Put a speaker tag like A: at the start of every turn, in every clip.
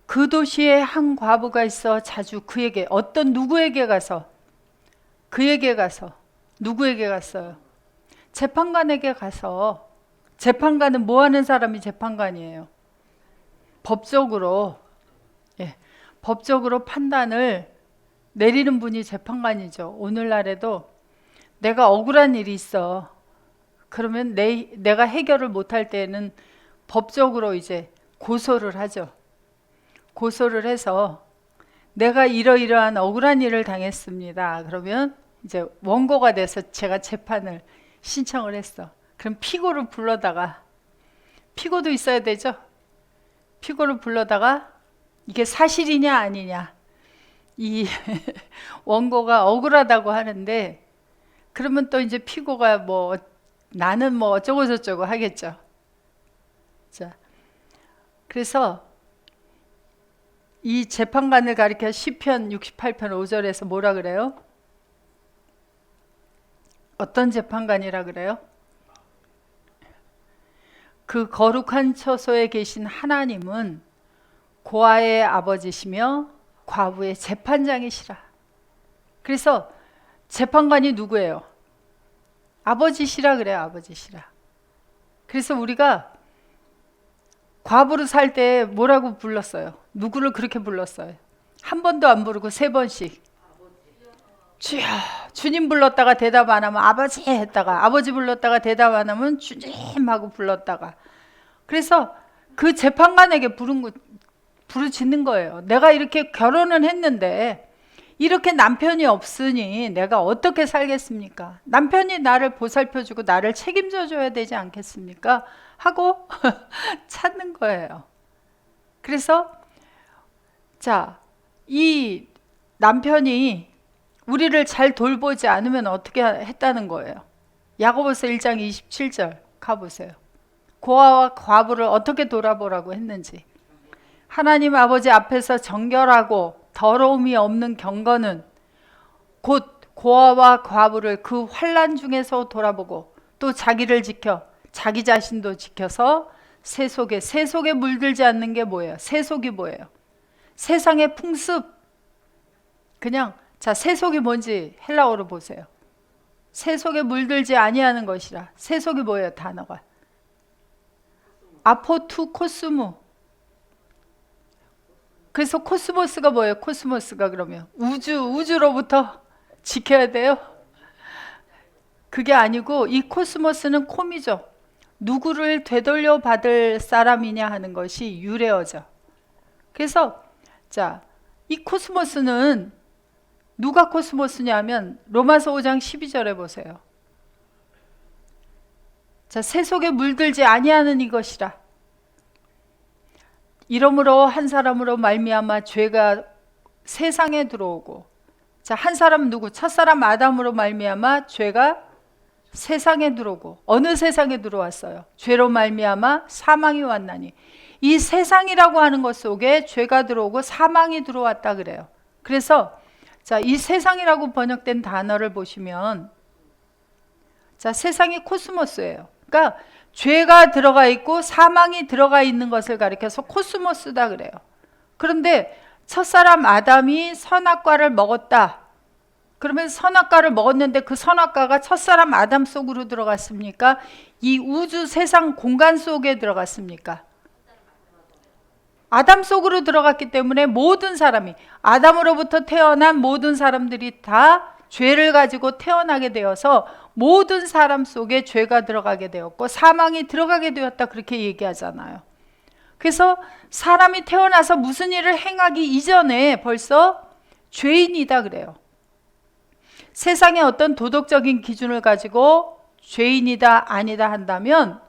A: 그 도시에 한 과부가 있어 자주 그에게 어떤 누구에게 가서 누구에게 갔어요? 재판관에게 가서. 재판관은 뭐 하는 사람이 재판관이에요? 법적으로 예, 법적으로 판단을 내리는 분이 재판관이죠. 오늘날에도 내가 억울한 일이 있어. 그러면 내가 해결을 못할 때에는 법적으로 이제 고소를 하죠. 고소를 해서 내가 이러이러한 억울한 일을 당했습니다. 그러면 이제 원고가 돼서 제가 재판을 신청을 했어. 그럼 피고를 불러다가, 피고도 있어야 되죠. 피고를 불러다가 이게 사실이냐 아니냐, 이 원고가 억울하다고 하는데, 그러면 또 이제 피고가 뭐 나는 뭐 어쩌고 저쩌고 하겠죠. 자, 그래서 이 재판관을 가리켜 시편 68편 5절에서 뭐라 그래요? 어떤 재판관이라 그래요? 그 거룩한 처소에 계신 하나님은 고아의 아버지시며 과부의 재판장이시라. 그래서 재판관이 누구예요? 아버지시라 그래요. 아버지시라. 그래서 우리가 과부로 살 때 뭐라고 불렀어요? 누구를 그렇게 불렀어요? 한 번도 안 부르고 세 번씩. 주여, 주님 불렀다가 대답 안 하면 아버지 했다가, 아버지 불렀다가 대답 안 하면 주님 하고 불렀다가. 그래서 그 재판관에게 부르짖는 거예요. 내가 이렇게 결혼은 했는데 이렇게 남편이 없으니 내가 어떻게 살겠습니까? 남편이 나를 보살펴주고 나를 책임져 줘야 되지 않겠습니까? 하고 찾는 거예요. 그래서 자, 이 남편이 우리를 잘 돌보지 않으면 어떻게 했다는 거예요? 야고보서 1장 27절 가보세요. 고아와 과부를 어떻게 돌아보라고 했는지. 하나님 아버지 앞에서 정결하고 더러움이 없는 경건은 곧 고아와 과부를 그 환난 중에서 돌아보고 또 자기를 지켜 자기 자신도 지켜서 세속에 물들지 않는 게 뭐예요? 세속이 뭐예요? 세상의 풍습. 그냥 자, 세속이 뭔지 헬라어로 보세요. 세속에 물들지 아니하는 것이라. 세속이 뭐예요? 단어가 아포투코스무. 그래서 코스모스가 뭐예요? 코스모스가 그러면 우주로부터 지켜야 돼요? 그게 아니고 이 코스모스는 콤이죠. 누구를 되돌려 받을 사람이냐 하는 것이 유래어죠. 그래서 자, 이 코스모스는 누가 코스모스냐면 로마서 5장 12절에 보세요. 자, 세속에 물들지 아니하는 이것이라. 이러므로 한 사람으로 말미암아 죄가 세상에 들어오고, 자, 한 사람 누구? 첫사람 아담으로 말미암아 죄가 세상에 들어오고, 어느 세상에 들어왔어요? 죄로 말미암아 사망이 왔나니. 이 세상이라고 하는 것 속에 죄가 들어오고 사망이 들어왔다 그래요. 그래서 자, 이 세상이라고 번역된 단어를 보시면 자, 세상이 코스모스예요. 그러니까 죄가 들어가 있고 사망이 들어가 있는 것을 가리켜서 코스모스다 그래요. 그런데 첫사람 아담이 선악과를 먹었다. 그러면 선악과를 먹었는데 그 선악과가 첫사람 아담 속으로 들어갔습니까? 이 우주 세상 공간 속에 들어갔습니까? 아담 속으로 들어갔기 때문에 모든 사람이, 아담으로부터 태어난 모든 사람들이 다 죄를 가지고 태어나게 되어서 모든 사람 속에 죄가 들어가게 되었고 사망이 들어가게 되었다, 그렇게 얘기하잖아요. 그래서 사람이 태어나서 무슨 일을 행하기 이전에 벌써 죄인이다 그래요. 세상의 어떤 도덕적인 기준을 가지고 죄인이다 아니다 한다면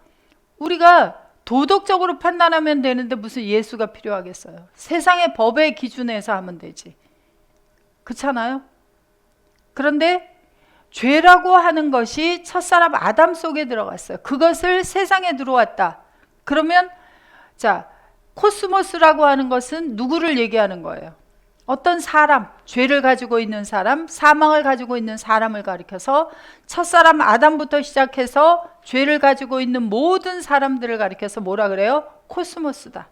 A: 우리가 도덕적으로 판단하면 되는데 무슨 예수가 필요하겠어요? 세상의 법의 기준에서 하면 되지. 그렇잖아요? 그런데 죄라고 하는 것이 첫사람 아담 속에 들어갔어요. 그것을 세상에 들어왔다. 그러면 자, 코스모스라고 하는 것은 누구를 얘기하는 거예요? 어떤 사람, 죄를 가지고 있는 사람, 사망을 가지고 있는 사람을 가리켜서 첫사람 아담부터 시작해서 죄를 가지고 있는 모든 사람들을 가리켜서 뭐라 그래요? 코스모스다.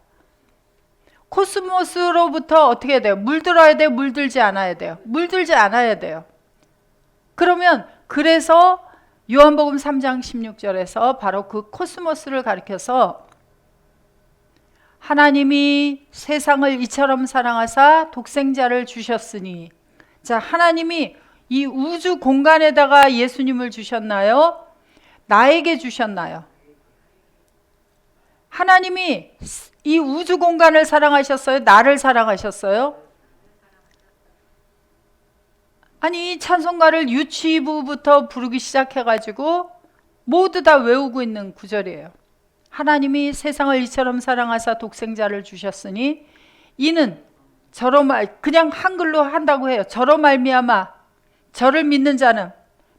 A: 코스모스로부터 어떻게 해야 돼요? 물들어야 돼요? 물들지 않아야 돼요? 물들지 않아야 돼요. 그러면 그래서 요한복음 3장 16절에서 바로 그 코스모스를 가리켜서 하나님이 세상을 이처럼 사랑하사 독생자를 주셨으니, 자, 하나님이 이 우주 공간에다가 예수님을 주셨나요? 나에게 주셨나요? 하나님이 이 우주 공간을 사랑하셨어요? 나를 사랑하셨어요? 아니, 이 찬송가를 유치부부터 부르기 시작해가지고 모두 다 외우고 있는 구절이에요. 하나님이 세상을 이처럼 사랑하사 독생자를 주셨으니 이는 저로 그냥 한글로 한다고 해요. 저로 말미암아 저를 믿는 자는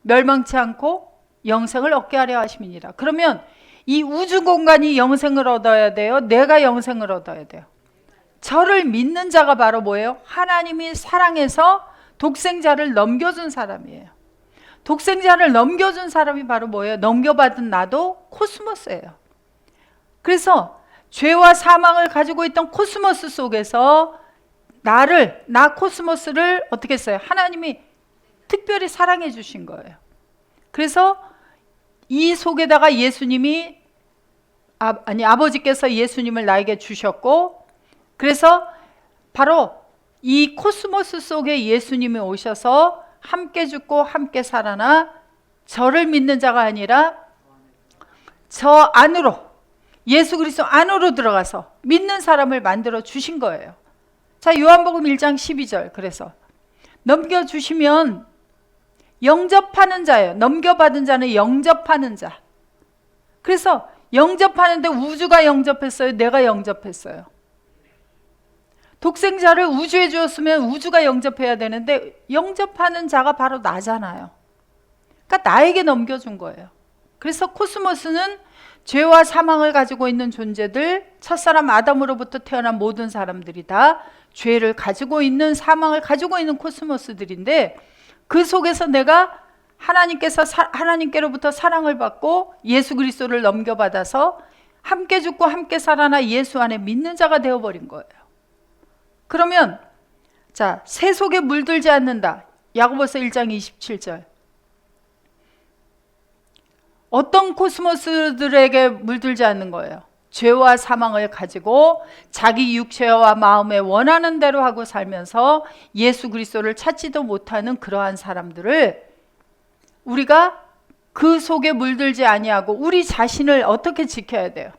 A: 멸망치 않고 영생을 얻게 하려 하심이니라. 그러면 이 우주 공간이 영생을 얻어야 돼요? 내가 영생을 얻어야 돼요? 저를 믿는 자가 바로 뭐예요? 하나님이 사랑해서 독생자를 넘겨준 사람이에요. 독생자를 넘겨준 사람이 바로 뭐예요? 넘겨받은 나도 코스모스예요. 그래서 죄와 사망을 가지고 있던 코스모스 속에서 나 코스모스를 어떻게 했어요? 하나님이 특별히 사랑해 주신 거예요. 그래서 이 속에다가 예수님이 아버지께서 예수님을 나에게 주셨고, 그래서 바로 이 코스모스 속에 예수님이 오셔서 함께 죽고 함께 살아나 저를 믿는 자가 아니라 저 안으로, 예수 그리스도 안으로 들어가서 믿는 사람을 만들어 주신 거예요. 자, 요한복음 1장 12절. 그래서 넘겨주시면 영접하는 자예요. 넘겨받은 자는 영접하는 자. 그래서 영접하는데 우주가 영접했어요? 내가 영접했어요? 독생자를 우주에 주었으면 우주가 영접해야 되는데 영접하는 자가 바로 나잖아요. 그러니까 나에게 넘겨준 거예요. 그래서 코스모스는 죄와 사망을 가지고 있는 존재들, 첫사람 아담으로부터 태어난 모든 사람들이 다 죄를 가지고 있는, 사망을 가지고 있는 코스모스들인데, 그 속에서 내가 하나님께로부터 사랑을 받고 예수 그리스도를 넘겨받아서 함께 죽고 함께 살아나 예수 안에 믿는 자가 되어버린 거예요. 그러면 자, 새 속에 물들지 않는다. 야고보서 1장 27절. 어떤 코스모스들에게 물들지 않는 거예요? 죄와 사망을 가지고 자기 육체와 마음에 원하는 대로 하고 살면서 예수 그리스도를 찾지도 못하는 그러한 사람들을 우리가 그 속에 물들지 아니하고 우리 자신을 어떻게 지켜야 돼요?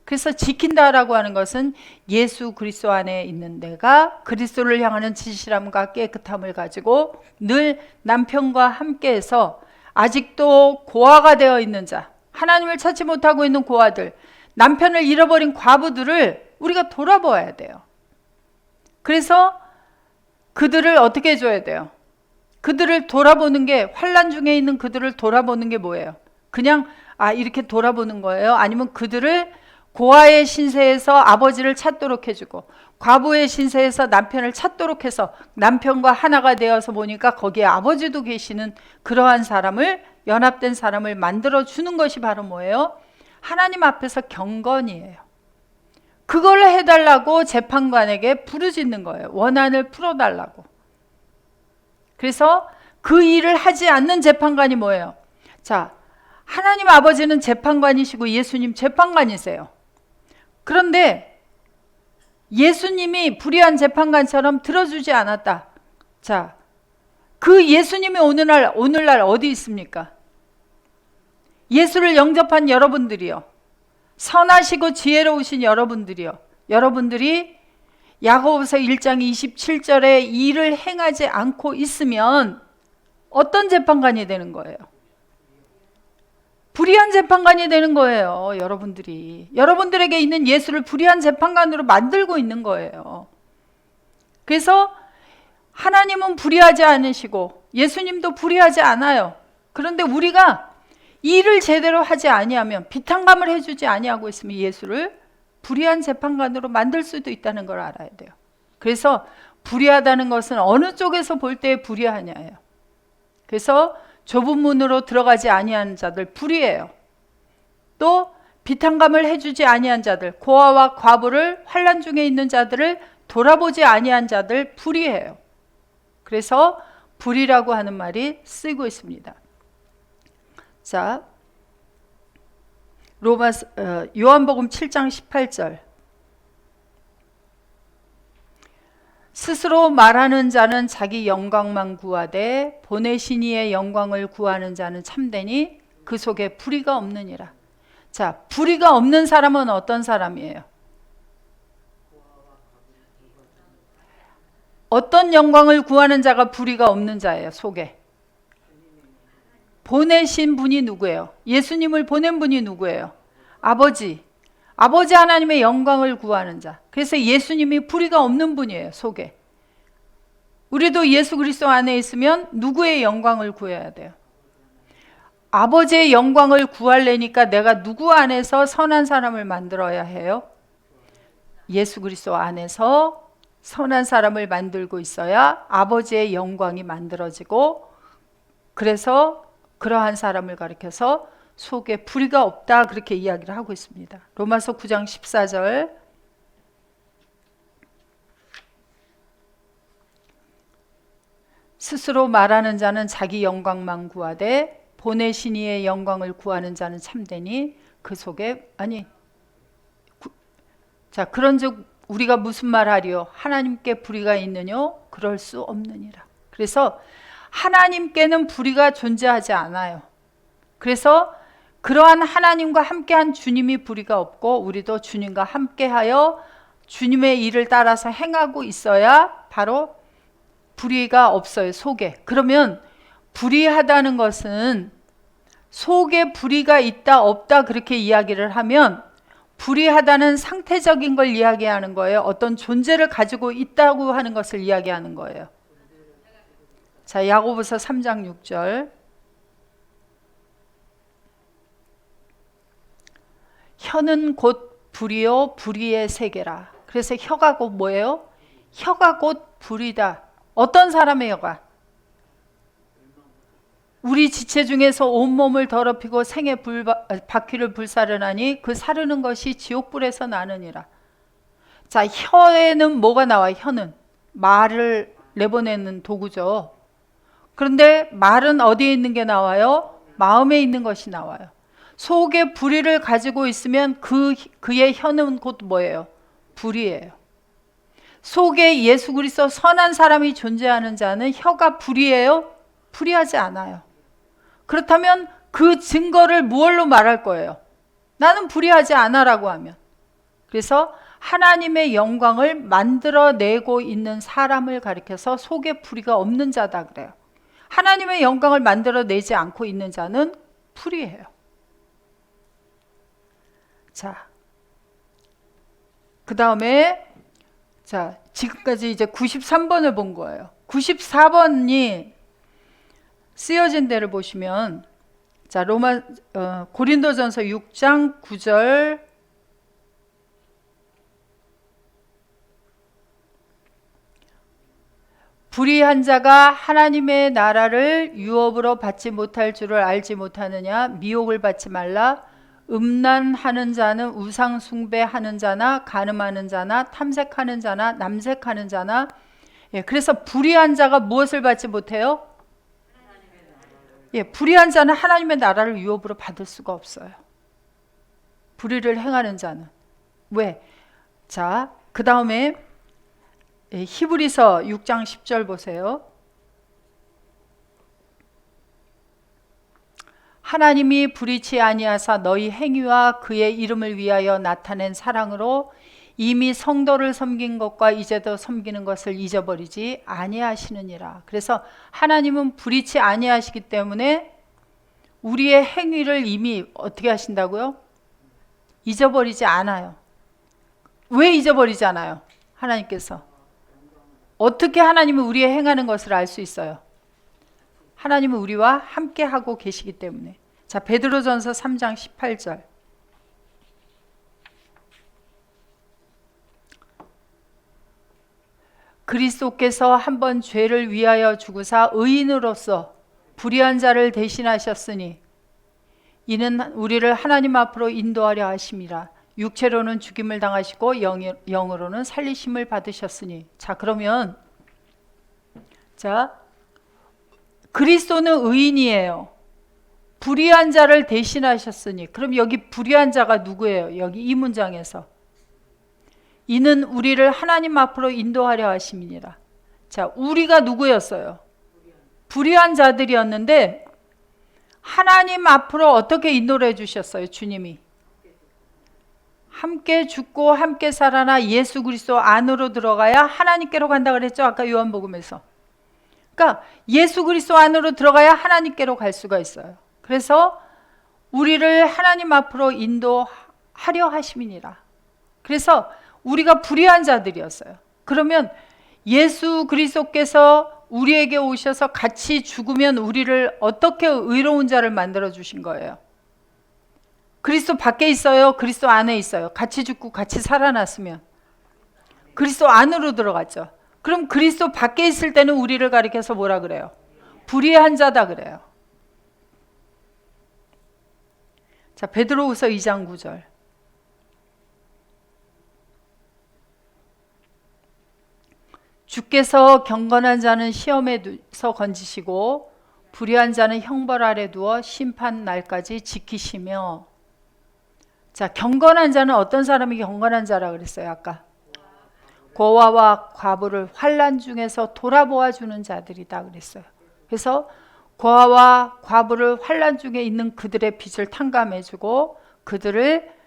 A: 그래서 지킨다라고 하는 것은 예수 그리스도 안에 있는 내가 그리스도를 향하는 진실함과 깨끗함을 가지고 늘 남편과 함께해서 아직도 고아가 되어 있는 자, 하나님을 찾지 못하고 있는 고아들, 남편을 잃어버린 과부들을 우리가 돌아보아야 돼요. 그래서 그들을 어떻게 해줘야 돼요? 그들을 돌아보는 게, 환난 중에 있는 그들을 돌아보는 게 뭐예요? 그냥 이렇게 돌아보는 거예요? 아니면 그들을 고아의 신세에서 아버지를 찾도록 해주고 과부의 신세에서 남편을 찾도록 해서 남편과 하나가 되어서 보니까 거기에 아버지도 계시는 그러한 사람을, 연합된 사람을 만들어주는 것이 바로 뭐예요? 하나님 앞에서 경건이에요. 그걸 해달라고 재판관에게 부르짖는 거예요. 원한을 풀어달라고. 그래서 그 일을 하지 않는 재판관이 뭐예요? 자, 하나님 아버지는 재판관이시고 예수님 재판관이세요. 그런데 예수님이 불의한 재판관처럼 들어주지 않았다. 자, 그 예수님이 오늘날 어디 있습니까? 예수를 영접한 여러분들이요, 선하시고 지혜로우신 여러분들이요, 여러분들이 야고보서 1장 27절에 일을 행하지 않고 있으면 어떤 재판관이 되는 거예요? 불의한 재판관이 되는 거예요. 여러분들에게 있는 예수를 불의한 재판관으로 만들고 있는 거예요. 그래서 하나님은 불의하지 않으시고 예수님도 불의하지 않아요. 그런데 우리가 일을 제대로 하지 아니하면, 비탄감을 해주지 아니하고 있으면 예수를 불의한 재판관으로 만들 수도 있다는 걸 알아야 돼요. 그래서 불의하다는 것은 어느 쪽에서 볼 때 불의하냐예요. 그래서 좁은 문으로 들어가지 아니하는 자들 불의해요. 또 비탄감을 해주지 아니한 자들, 고아와 과부를, 환난 중에 있는 자들을 돌아보지 아니한 자들 불의해요. 그래서 불의라고 하는 말이 쓰이고 있습니다. 자, 요한복음 7장 18절. 스스로 말하는 자는 자기 영광만 구하되 보내신 이의 영광을 구하는 자는 참되니 그 속에 불의가 없느니라. 자, 불의가 없는 사람은 어떤 사람이에요? 어떤 영광을 구하는 자가 불의가 없는 자예요, 속에? 보내신 분이 누구예요? 예수님을 보낸 분이 누구예요? 아버지. 아버지 하나님의 영광을 구하는 자. 그래서 예수님이 불의가 없는 분이에요, 속에. 우리도 예수 그리스도 안에 있으면 누구의 영광을 구해야 돼요? 아버지의 영광을 구하려니까 내가 누구 안에서 선한 사람을 만들어야 해요? 예수 그리스도 안에서 선한 사람을 만들고 있어야 아버지의 영광이 만들어지고, 그래서 그러한 사람을 가리켜서 속에 불의가 없다, 그렇게 이야기를 하고 있습니다. 로마서 9장 14절. 스스로 말하는 자는 자기 영광만 구하되 보내신 이의 영광을 구하는 자는 참되니 그 속에 자, 그런즉 우리가 무슨 말하리요? 하나님께 불의가 있느뇨? 그럴 수 없느니라. 그래서 하나님께는 불의가 존재하지 않아요. 그래서 그러한 하나님과 함께한 주님이 불의가 없고, 우리도 주님과 함께하여 주님의 일을 따라서 행하고 있어야 바로 불의가 없어요, 속에. 그러면 불의하다는 것은 속에 불의가 있다 없다 그렇게 이야기를 하면 불의하다는 상태적인 걸 이야기하는 거예요. 어떤 존재를 가지고 있다고 하는 것을 이야기하는 거예요. 자, 야고보서 3장 6절. 혀는 곧 불의요 불의의 세계라. 그래서 혀가 곧 뭐예요? 혀가 곧 불의다. 어떤 사람의 혀가? 우리 지체 중에서 온몸을 더럽히고 생의 바퀴를 불사르나니 그 사르는 것이 지옥불에서 나느니라. 자, 혀에는 뭐가 나와요? 혀는 말을 내보내는 도구죠. 그런데 말은 어디에 있는 게 나와요? 마음에 있는 것이 나와요. 속에 불의를 가지고 있으면 그의 혀는 곧 뭐예요? 불의예요. 속에 예수 그리스도 선한 사람이 존재하는 자는 혀가 불의예요? 불의하지 않아요. 그렇다면 그 증거를 무엇로 말할 거예요? 나는 불의하지 않아라고 하면. 그래서 하나님의 영광을 만들어내고 있는 사람을 가리켜서 속에 불의가 없는 자다 그래요. 하나님의 영광을 만들어내지 않고 있는 자는 불의해요. 자, 그 다음에 자, 지금까지 이제 93번을 본 거예요. 94번이 쓰여진 데를 보시면, 자, 고린도전서 6장 9절. 불의한 자가 하나님의 나라를 유업으로 받지 못할 줄을 알지 못하느냐? 미혹을 받지 말라. 음란하는 자는 우상 숭배하는 자나 간음하는 자나 탐색하는 자나 남색하는 자나. 예, 그래서 불의한 자가 무엇을 받지 못해요? 예, 불의한 자는 하나님의 나라를 유업으로 받을 수가 없어요. 불의를 행하는 자는. 왜? 자, 그 다음에 히브리서 6장 10절 보세요. 하나님이 불의치 아니하사 너희 행위와 그의 이름을 위하여 나타낸 사랑으로 이미 성도를 섬긴 것과 이제도 섬기는 것을 잊어버리지 아니하시느니라. 그래서 하나님은 불의치 아니하시기 때문에 우리의 행위를 이미 어떻게 하신다고요? 잊어버리지 않아요. 왜 잊어버리지 않아요? 하나님께서. 어떻게 하나님은 우리의 행하는 것을 알 수 있어요? 하나님은 우리와 함께 하고 계시기 때문에. 자, 베드로전서 3장 18절. 그리스도께서 한번 죄를 위하여 죽으사 의인으로서 불의한 자를 대신하셨으니 이는 우리를 하나님 앞으로 인도하려 하심이라. 육체로는 죽임을 당하시고 영으로는 살리심을 받으셨으니. 자, 그러면 자, 그리스도는 의인이에요. 불의한 자를 대신하셨으니. 그럼 여기 불의한 자가 누구예요? 여기 이 문장에서 이는 우리를 하나님 앞으로 인도하려 하심이니라. 자, 우리가 누구였어요? 불의한 자들이었는데 하나님 앞으로 어떻게 인도를 해주셨어요? 주님이 함께 죽고 함께 살아나 예수 그리스도 안으로 들어가야 하나님께로 간다 그랬죠? 아까 요한복음에서. 그러니까 예수 그리스도 안으로 들어가야 하나님께로 갈 수가 있어요. 그래서 우리를 하나님 앞으로 인도하려 하심이니라. 그래서 우리가 불의한 자들이었어요. 그러면 예수 그리스도께서 우리에게 오셔서 같이 죽으면 우리를 어떻게 의로운 자를 만들어 주신 거예요? 그리스도 밖에 있어요? 그리스도 안에 있어요? 같이 죽고 같이 살아났으면 그리스도 안으로 들어갔죠. 그럼 그리스도 밖에 있을 때는 우리를 가리켜서 뭐라 그래요? 불의한 자다 그래요. 자, 베드로후서 2장 9절. 주께서 경건한 자는 시험에서 건지시고 불의한 자는 형벌 아래 두어 심판 날까지 지키시며. 자, 경건한 자는 어떤 사람이 경건한 자라 그랬어요? 아까 고아와 과부를 환난 중에서 돌아보아 주는 자들이다 그랬어요. 그래서 고아와 과부를 환난 중에 있는 그들의 빚을 탕감해 주고 그들을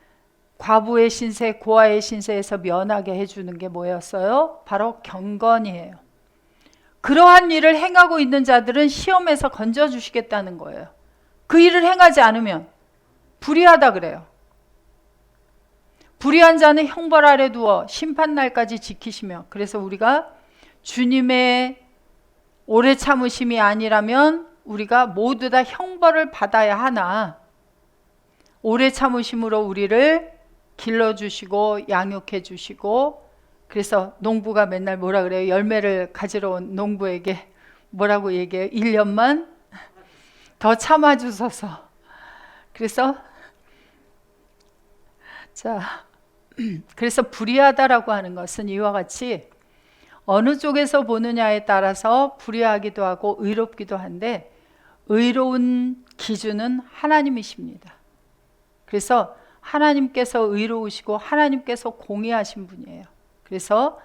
A: 과부의 신세, 고아의 신세에서 면하게 해주는 게 뭐였어요? 바로 경건이에요. 그러한 일을 행하고 있는 자들은 시험에서 건져주시겠다는 거예요. 그 일을 행하지 않으면 불의하다 그래요. 불의한 자는 형벌 아래 두어 심판날까지 지키시며. 그래서 우리가 주님의 오래 참으심이 아니라면 우리가 모두 다 형벌을 받아야 하나 오래 참으심으로 우리를 길러주시고 양육해 주시고. 그래서 농부가 맨날 뭐라 그래요? 열매를 가지러 온 농부에게 뭐라고 얘기해요? 1년만 더 참아주소서. 그래서 자, 그래서 불의하다라고 하는 것은 이와 같이 어느 쪽에서 보느냐에 따라서 불의하기도 하고 의롭기도 한데 의로운 기준은 하나님이십니다. 그래서 하나님께서 의로우시고 하나님께서 공의하신 분이에요. 그래서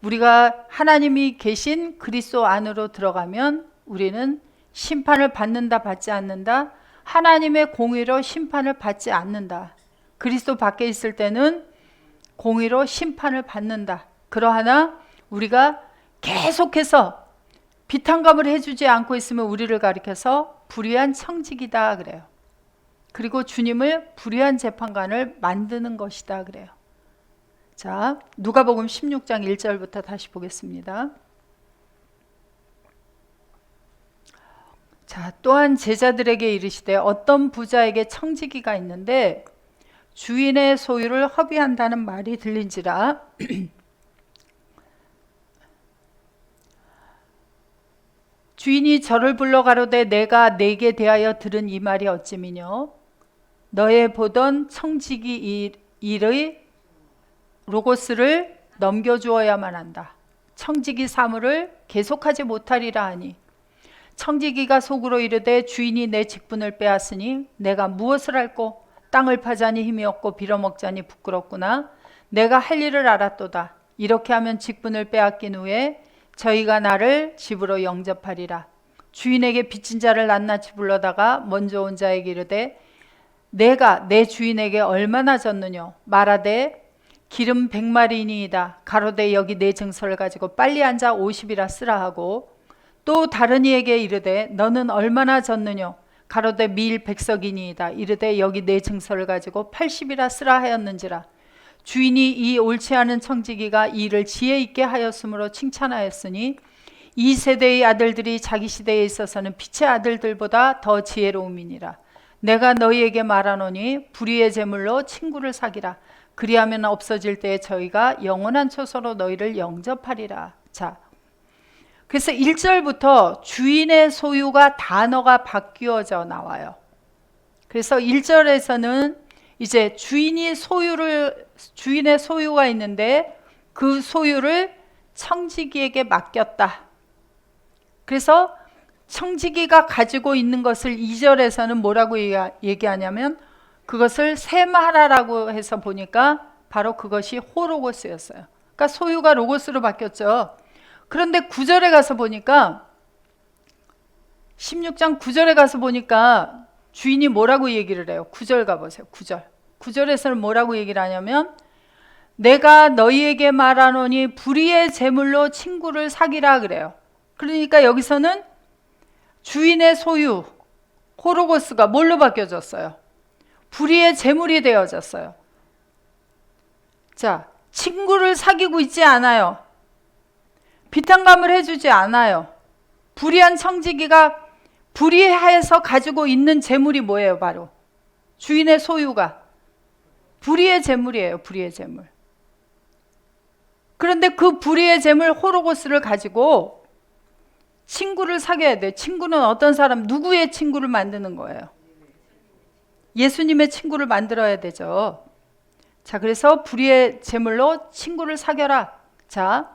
A: 우리가 하나님이 계신 그리스도 안으로 들어가면 우리는 심판을 받는다 받지 않는다? 하나님의 공의로 심판을 받지 않는다. 그리스도 밖에 있을 때는 공의로 심판을 받는다. 그러하나 우리가 계속해서 비탄감을 해주지 않고 있으면 우리를 가리켜서 불의한 청직이다 그래요. 그리고 주님을 불의한 재판관을 만드는 것이다 그래요. 자, 누가복음 16장 1절부터 다시 보겠습니다. 자, 또한 제자들에게 이르시되 어떤 부자에게 청지기가 있는데 주인의 소유를 허비한다는 말이 들린지라. 주인이 저를 불러 가로되 내가 네게 대하여 들은 이 말이 어찌미뇨? 너의 보던 청지기 일의 로고스를 넘겨주어야만 한다. 청지기 사물을 계속하지 못하리라 하니 청지기가 속으로 이르되 주인이 내 직분을 빼앗으니 내가 무엇을 할꼬? 땅을 파자니 힘이 없고 빌어먹자니 부끄럽구나. 내가 할 일을 알았도다. 이렇게 하면 직분을 빼앗긴 후에 저희가 나를 집으로 영접하리라. 주인에게 빚진 자를 낱낱이 불러다가 먼저 온 자에게 이르되 내가 내 주인에게 얼마나 졌느뇨? 말하되 기름 100마리니이다. 가로되 여기 내 증서를 가지고 빨리 앉아 50이라 쓰라 하고 또 다른 이에게 이르되 너는 얼마나 졌느뇨? 가로되 밀 100석이니이다. 이르되 여기 내 증서를 가지고 80이라 쓰라 하였는지라. 주인이 이 옳지 않은 청지기가 이 일을 지혜 있게 하였으므로 칭찬하였으니 이 세대의 아들들이 자기 시대에 있어서는 빛의 아들들보다 더 지혜로움이니라. 내가 너희에게 말하노니 불의의 제물로 친구를 사기라. 그리하면 없어질 때에 저희가 영원한 초소로 너희를 영접하리라. 자, 그래서 1절부터 주인의 소유가 단어가 바뀌어져 나와요. 그래서 1절에서는 이제 주인의 소유가 있는데 그 소유를 청지기에게 맡겼다. 그래서 청지기가 가지고 있는 것을 2절에서는 뭐라고 얘기하냐면 그것을 셈하라라고 해서 보니까 바로 그것이 호로고스였어요. 그러니까 소유가 로고스로 바뀌었죠. 그런데 9절에 가서 보니까 16장 9절에 가서 보니까 주인이 뭐라고 얘기를 해요? 9절 가보세요. 9절에서는 뭐라고 얘기를 하냐면 내가 너희에게 말하노니 불의의 제물로 친구를 사기라 그래요. 그러니까 여기서는 주인의 소유 호로고스가 뭘로 바뀌어졌어요? 불의의 제물이 되어졌어요. 자, 친구를 사귀고 있지 않아요. 비탄감을 해주지 않아요. 불의한 청지기가 불의해서 가지고 있는 재물이 뭐예요? 바로 주인의 소유가 불의의 재물이에요. 불의의 재물. 그런데 그 불의의 재물 호로고스를 가지고 친구를 사귀어야 돼요. 친구는 어떤 사람, 누구의 친구를 만드는 거예요? 예수님의 친구를 만들어야 되죠. 자, 그래서 불의의 재물로 친구를 사겨라. 자,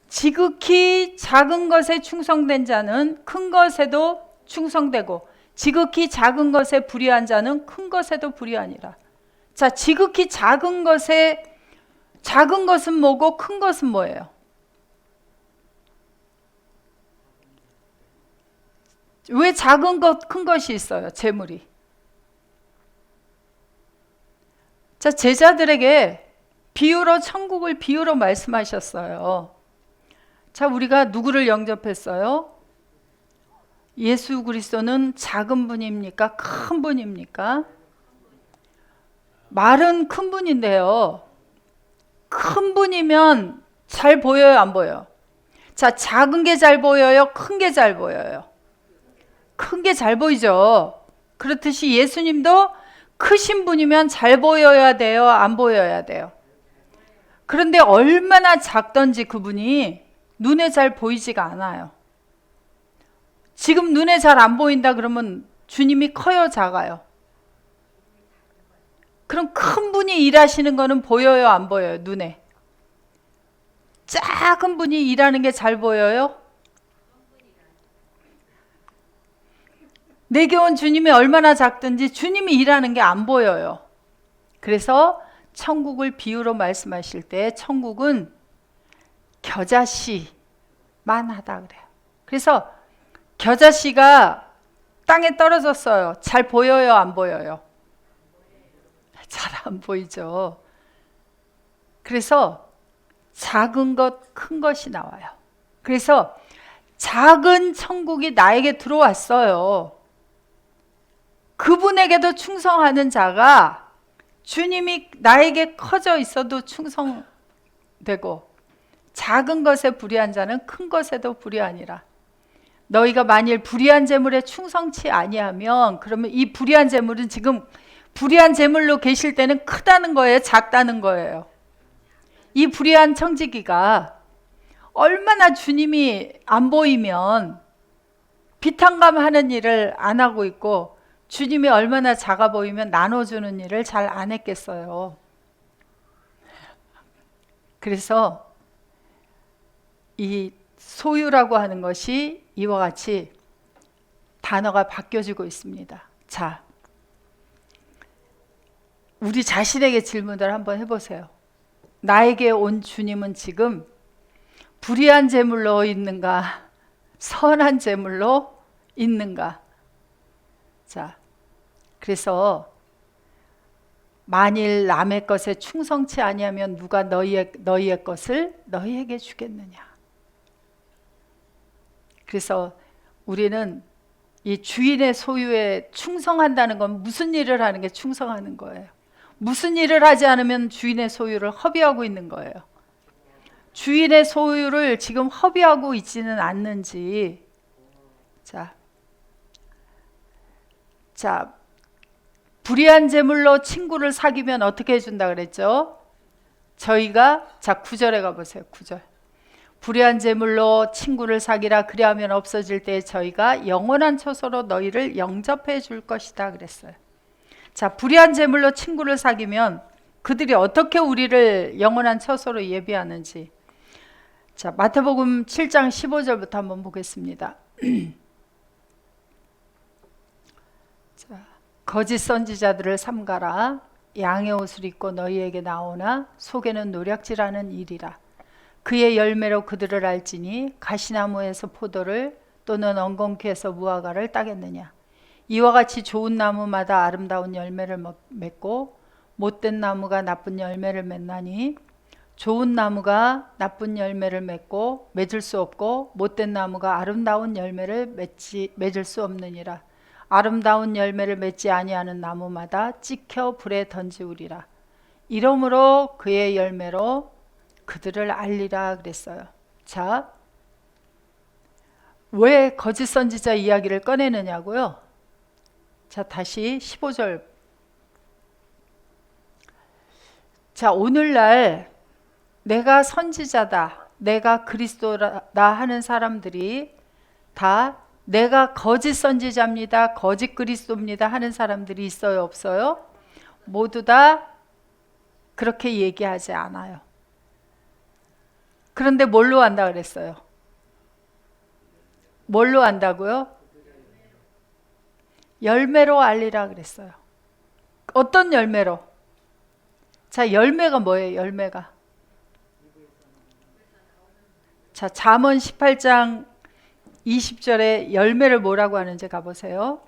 A: 지극히 작은 것에 충성된 자는 큰 것에도 충성되고 지극히 작은 것에 불의한 자는 큰 것에도 불의하니라. 자, 지극히 작은 것은 뭐고 큰 것은 뭐예요? 왜 작은 것, 큰 것이 있어요? 재물이. 자, 제자들에게 천국을 비유로 말씀하셨어요. 자, 우리가 누구를 영접했어요? 예수 그리스도는 작은 분입니까? 큰 분입니까? 말은 큰 분인데요. 큰 분이면 잘 보여요, 안 보여요? 자, 작은 게 잘 보여요? 큰 게 잘 보여요? 큰 게 잘 보이죠. 그렇듯이 예수님도 크신 분이면 잘 보여야 돼요? 안 보여야 돼요? 그런데 얼마나 작던지 그분이 눈에 잘 보이지가 않아요. 지금 눈에 잘 안 보인다 그러면 주님이 커요, 작아요? 그럼 큰 분이 일하시는 거는 보여요, 안 보여요? 눈에. 작은 분이 일하는 게 잘 보여요? 내게 온 주님이 얼마나 작든지 주님이 일하는 게 안 보여요. 그래서 천국을 비유로 말씀하실 때 천국은 겨자씨만 하다 그래요. 그래서 겨자씨가 땅에 떨어졌어요. 잘 보여요, 안 보여요? 잘 안 보이죠. 그래서 작은 것, 큰 것이 나와요. 그래서 작은 천국이 나에게 들어왔어요. 그분에게도 충성하는 자가 주님이 나에게 커져 있어도 충성되고 작은 것에 불의한 자는 큰 것에도 불의하니라. 너희가 만일 불의한 재물에 충성치 아니하면 그러면 이 불의한 재물은 지금 불의한 재물로 계실 때는 크다는 거예요? 작다는 거예요? 이 불의한 청지기가 얼마나 주님이 안 보이면 비탄감하는 일을 안 하고 있고 주님이 얼마나 작아 보이면 나눠주는 일을 잘 안 했겠어요. 그래서 이 소유라고 하는 것이 이와 같이 단어가 바뀌어지고 있습니다. 자, 우리 자신에게 질문을 한번 해보세요. 나에게 온 주님은 지금 불의한 재물로 있는가? 선한 재물로 있는가? 자, 그래서 만일 남의 것에 충성치 아니하면 누가 너희의 것을 너희에게 주겠느냐? 그래서 우리는 이 주인의 소유에 충성한다는 건 무슨 일을 하는 게 충성하는 거예요? 무슨 일을 하지 않으면 주인의 소유를 허비하고 있는 거예요? 주인의 소유를 지금 허비하고 있지는 않는지. 자, 불의한 재물로 친구를 사귀면 어떻게 해준다 그랬죠? 저희가, 자, 9절에 가보세요. 9절. 불의한 재물로 친구를 사귀라. 그리하면 없어질 때 저희가 영원한 처소로 너희를 영접해 줄 것이다 그랬어요. 자, 불의한 제물로 친구를 사귀면 그들이 어떻게 우리를 영원한 처소로 예비하는지. 자, 마태복음 7장 15절부터 한번 보겠습니다. 자, 거짓 선지자들을 삼가라. 양의 옷을 입고 너희에게 나오나 속에는 노략질하는 일이라. 그의 열매로 그들을 알지니 가시나무에서 포도를 또는 엉겅퀴에서 무화과를 따겠느냐. 이와 같이 좋은 나무마다 아름다운 열매를 맺고 못된 나무가 나쁜 열매를 맺나니 좋은 나무가 나쁜 열매를 맺고 맺을 수 없고 못된 나무가 아름다운 열매를 맺을 수 없느니라. 아름다운 열매를 맺지 아니하는 나무마다 찍혀 불에 던지우리라. 이러므로 그의 열매로 그들을 알리라 그랬어요. 자, 왜 거짓 선지자 이야기를 꺼내느냐고요? 자, 다시 15절. 자, 오늘날 내가 선지자다, 내가 그리스도다 하는 사람들이 다 내가 거짓 선지자입니다, 거짓 그리스도입니다 하는 사람들이 있어요, 없어요? 모두 다 그렇게 얘기하지 않아요. 그런데 뭘로 안다 그랬어요? 뭘로 안다고요? 열매로 알리라 그랬어요. 어떤 열매로? 자, 열매가 뭐예요? 열매가. 자, 잠언 18장 20절에 열매를 뭐라고 하는지 가보세요.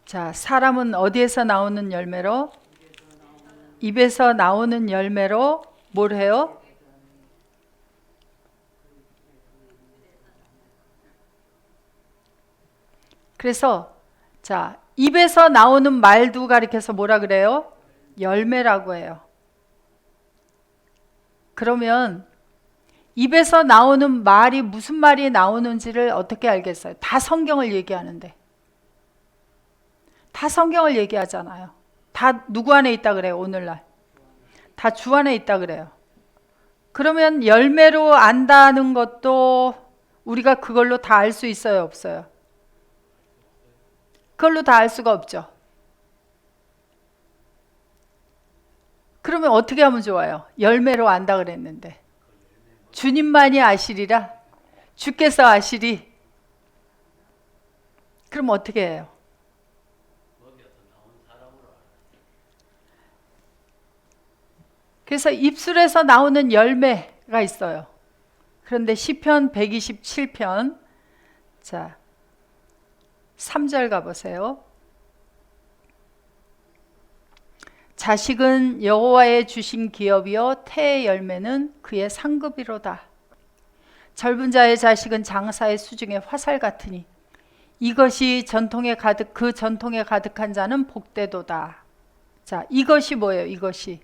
A: 자, 사람은 어디에서 나오는 열매로? 입에서 나오는 열매로 뭘 해요? 그래서 자, 입에서 나오는 말도 가리켜서 뭐라 그래요? 열매라고 해요. 그러면 입에서 나오는 말이 무슨 말이 나오는지를 어떻게 알겠어요? 다 성경을 얘기하는데. 다 성경을 얘기하잖아요. 다 누구 안에 있다 그래요, 오늘날? 다 주 안에 있다 그래요. 그러면 열매로 안다는 것도 우리가 그걸로 다 알 수 있어요, 없어요? 그걸로 다 알 수가 없죠. 그러면 어떻게 하면 좋아요? 열매로 안다 그랬는데. 주님만이 아시리라. 주께서 아시리. 그럼 어떻게 해요? 그래서 입술에서 나오는 열매가 있어요. 그런데 시편 127편 자 3절 가보세요. 자식은 여호와의 주신 기업이요 태의 열매는 그의 상급이로다. 젊은 자의 자식은 장사의 수중에 화살 같으니 이것이 전통에 가득한 자는 복되도다. 자, 이것이 뭐예요? 이것이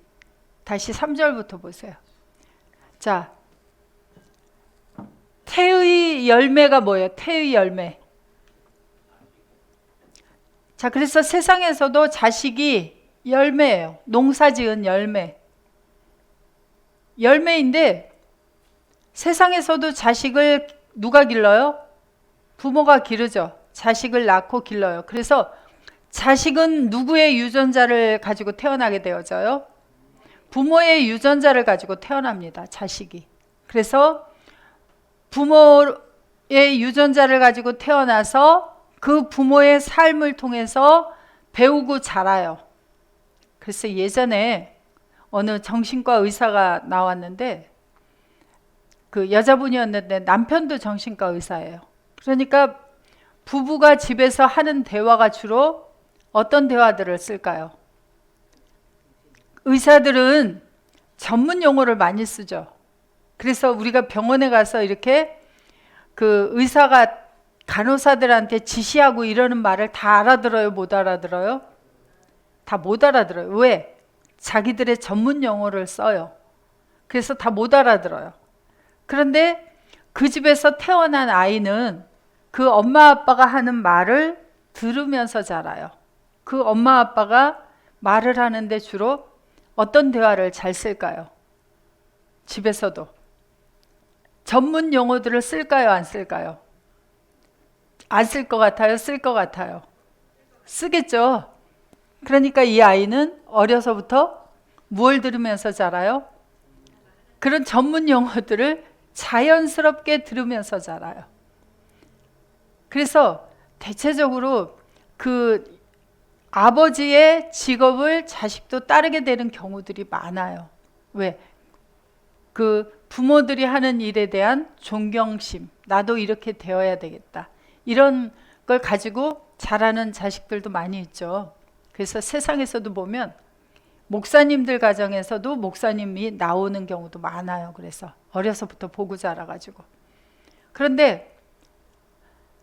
A: 다시 3절부터 보세요. 자, 태의 열매가 뭐예요? 태의 열매. 자, 그래서 세상에서도 자식이 열매예요. 농사 지은 열매. 열매인데 세상에서도 자식을 누가 길러요? 부모가 기르죠. 자식을 낳고 길러요. 그래서 자식은 누구의 유전자를 가지고 태어나게 되어져요? 부모의 유전자를 가지고 태어납니다. 자식이. 그래서 부모의 유전자를 가지고 태어나서 그 부모의 삶을 통해서 배우고 자라요. 그래서 예전에 어느 정신과 의사가 나왔는데 그 여자분이었는데 남편도 정신과 의사예요. 그러니까 부부가 집에서 하는 대화가 주로 어떤 대화들을 쓸까요? 의사들은 전문 용어를 많이 쓰죠. 그래서 우리가 병원에 가서 이렇게 그 의사가 간호사들한테 지시하고 이러는 말을 다 알아들어요? 못 알아들어요? 다 못 알아들어요. 왜? 자기들의 전문 용어를 써요. 그래서 다 못 알아들어요. 그런데 그 집에서 태어난 아이는 그 엄마 아빠가 하는 말을 들으면서 자라요. 그 엄마 아빠가 말을 하는데 주로 어떤 대화를 잘 쓸까요? 집에서도 전문 용어들을 쓸까요? 안 쓸까요? 안 쓸 것 같아요? 쓸 것 같아요? 쓰겠죠. 그러니까 이 아이는 어려서부터 무엇을 들으면서 자라요? 그런 전문 용어들을 자연스럽게 들으면서 자라요. 그래서 대체적으로 그 아버지의 직업을 자식도 따르게 되는 경우들이 많아요. 왜? 그 부모들이 하는 일에 대한 존경심, 나도 이렇게 되어야 되겠다, 이런 걸 가지고 자라는 자식들도 많이 있죠. 그래서 세상에서도 보면 목사님들 가정에서도 목사님이 나오는 경우도 많아요. 그래서 어려서부터 보고 자라가지고. 그런데